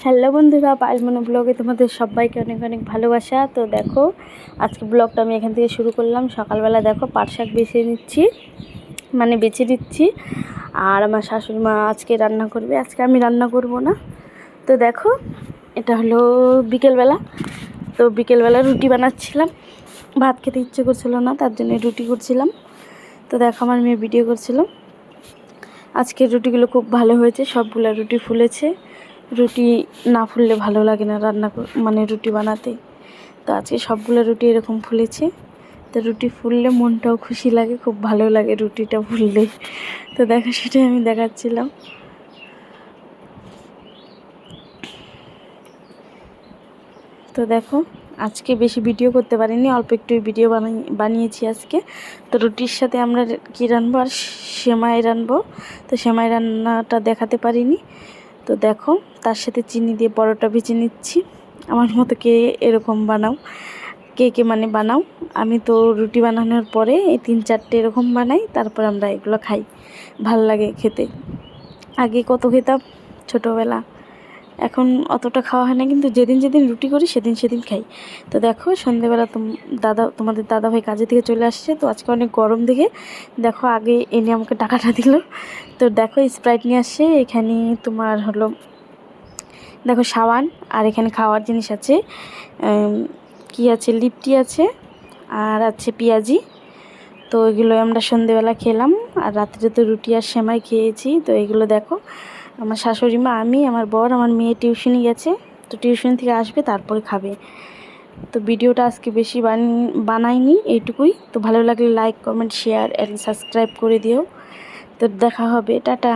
Hello বন্ধুরা, পায়েলমনি ব্লগে তোমাদের সবাইকে অনেক অনেক ভালোবাসা। তো দেখো, আজকে ব্লগটা আমি এখান থেকে শুরু করলাম। সকালবেলা দেখো পাট শাক বেছে দিচ্ছি। আর আমার শাশুড়ি মা আজকে রান্না করবে, আজকে আমি রান্না করব না। তো দেখো, এটা হলো বিকেলবেলা। তো বিকেলবেলা রুটি বানাচ্ছিলাম, ভাত খেতে ইচ্ছে করছিল না, তার জন্য রুটি করছিলাম। তো দেখো, আমার মেয়ে ভিডিও করছিল। আজকের রুটিগুলো খুব ভালো হয়েছে, সবগুলো রুটি ফুলেছে। রুটি না ফুললে ভালো লাগে না রুটি বানাতে। তো আজকে সবগুলো রুটি এরকম ফুলেছে। তো রুটি ফুললে মনটাও খুশি লাগে, খুব ভালো লাগে রুটিটা ফুললে। তো দেখো, সেটাই আমি দেখাচ্ছিলাম। তো দেখো, আজকে বেশি ভিডিও করতে পারিনি, অল্প একটু ভিডিও বানিয়েছি আজকে। তো রুটির সাথে আমরা কী রান্নবো, আর সেমাই রান্নবো। তো সেমাই রান্নাটা দেখাতে পারিনি। তো দেখো, তার সাথে চিনি দিয়ে পরোটা ভেজে নিচ্ছি। আমার মতো কে এরকম বানাও, কে বানাও। আমি তো রুটি বানানোর পরে এই 3-4টে এরকম বানাই, তারপর আমরা এগুলো খাই। ভাল লাগে খেতে। আগে কত খেতাম ছোটোবেলা, এখন অতটা খাওয়া হয় না, কিন্তু যেদিন যেদিন রুটি করি সেদিন খাই। তো দেখো, সন্ধ্যেবেলা তোমাদের দাদাভাই কাজে থেকে চলে আসছে। তো আজকে অনেক গরম দেখে দেখো, আগে এনে আমাকে টাকাটা দিল। তো দেখো, স্প্রাইট নিয়ে আসছে। এখানে তোমার হলো দেখো সাবান, আর এখানে খাওয়ার জিনিস আছে, কি আছে, লিপটি আছে, আর আছে পেঁয়াজি। তো এগুলো আমরা সন্ধেবেলা খেলাম, আর রাত্রে তো রুটি আর সেমাই খেয়েছি। তো এগুলো দেখো, আমার শাশুড়ি মা, আমি, আমার বর, আমার মেয়ে টিউশনি গেছে। তো টিউশন থেকে আসবে, তারপরে খাবে। তো ভিডিওটা আজকে বেশি বানাইনি, এইটুকুই। তো ভালো লাগলে like, comment, share and subscribe করে দিও। তো দেখা হবে, টাটা।